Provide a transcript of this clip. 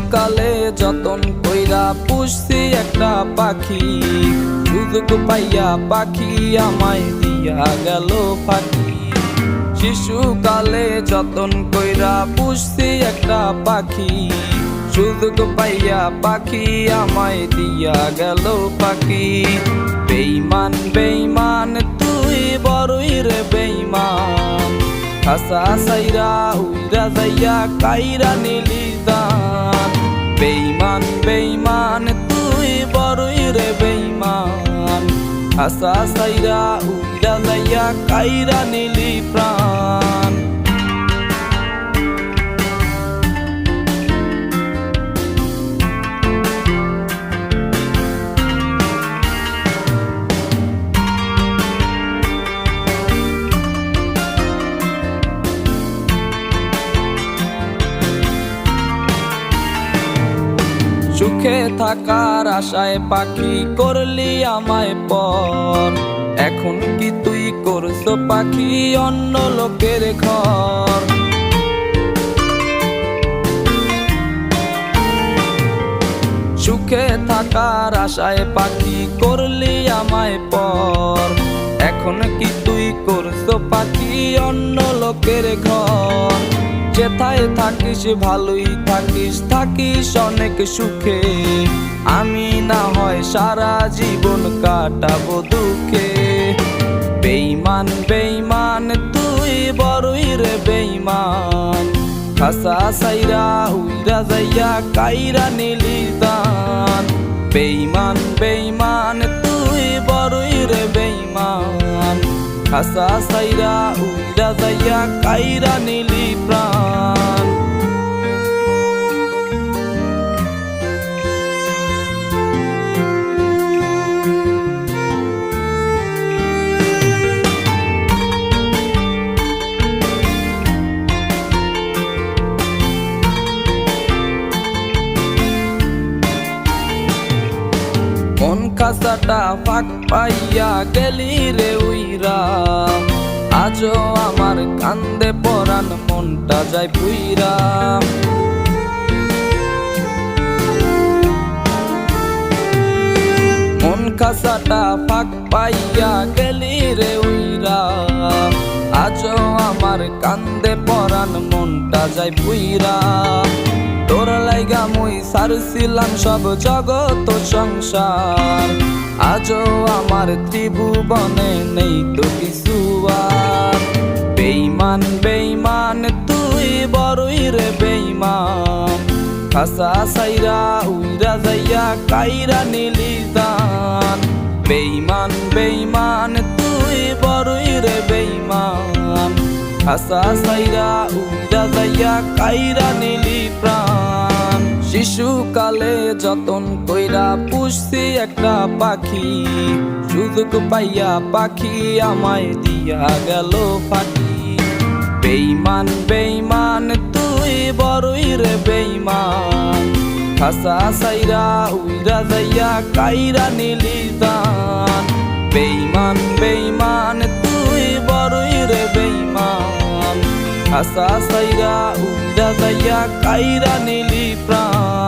শিশুকালে যতন কইরা পুষছি একটা পাখি, সুযোগ পাইয়া পাখি আমায় দিয়া গেল ফাঁকি। শিশুকালে যতন কইরা পুষছি একটা পাখি, সুযোগ পাইয়া পাখি আমায় দিয়া গেল পাখি। বেইমান বেইমান তুই বড়ই রে বেইমান, খাসা সাইরা উইরা যাইয়া কাইরা নিলি দান। বেইমান বেইমান তুই বড়ই রে বেইমান, খাসা সাইরা উইরা যাইয়া কাইরা নিলি প্রাণ। সুখে থাকার আশায় পাখি করলি আমায় পর, এখন কি তুই করছো পাখি অন্য লোকের ঘর। সুখে থাকার আশায় পাখি করলি আমায় পর, এখন কি তুই করছো পাখি অন্য লোকের ঘর। যেথায় থাকিস ভালোই থাকিস, থাকিস অনেক সুখে, আমি না হয় সারা জীবন কাটাবো দুঃখে। বেইমান বেইমান তুই বড়ই রে বেইমান, খাসা সাইরা উইরা যাইয়া কাইরা নিলি দান। বেইমান বেইমান তুই বড়ই রে বেইমান, খাসা সাইরা উইরা যাইয়া কাইরা নিলি প্রাণ। মন খাসাটা ফাঁক পাইয়া গেলি রে উইরা, আজও আমার কান্দে পরাণ মনটা যায় পুইরা। মন খাসাটা ফাঁক পাইয়া গেলি রে উইরা, আজও আমার কান্দে পরাণ মনটা যায় পুইরা। তোর লাইগা মুই সারছিলাম সব জগৎ সংসার, আজও আমার ত্রিভুবনে নেই তো কিছু আর। বেইমান বেইমান তুই বড়ই রে বেইমান, খাসা সাইরা উইরা যাইয়া কাইরা নিলি দান। বেইমান বেইমান তুই বড়ই রে বেইমান, খাসা সাইরা উইরা যাইয়া কাইরা নিলি প্রাণ। শিশুকালে যতন কইরা পুষছি একটা পাখি, সুযোগ পাইয়া পাখি আমায় দিয়া গেল ফাঁকি। বেইমান বেইমান তুই বড়ই রে বেইমান, খাসা সাইরা উইরা যাইয়া কাইরা নিলি দান। বেইমান বেইমান তুই বড়ই রে বেইমান, খাসা সাইরা উইরা যাইয়া কাইরা নিলি প্রাণ।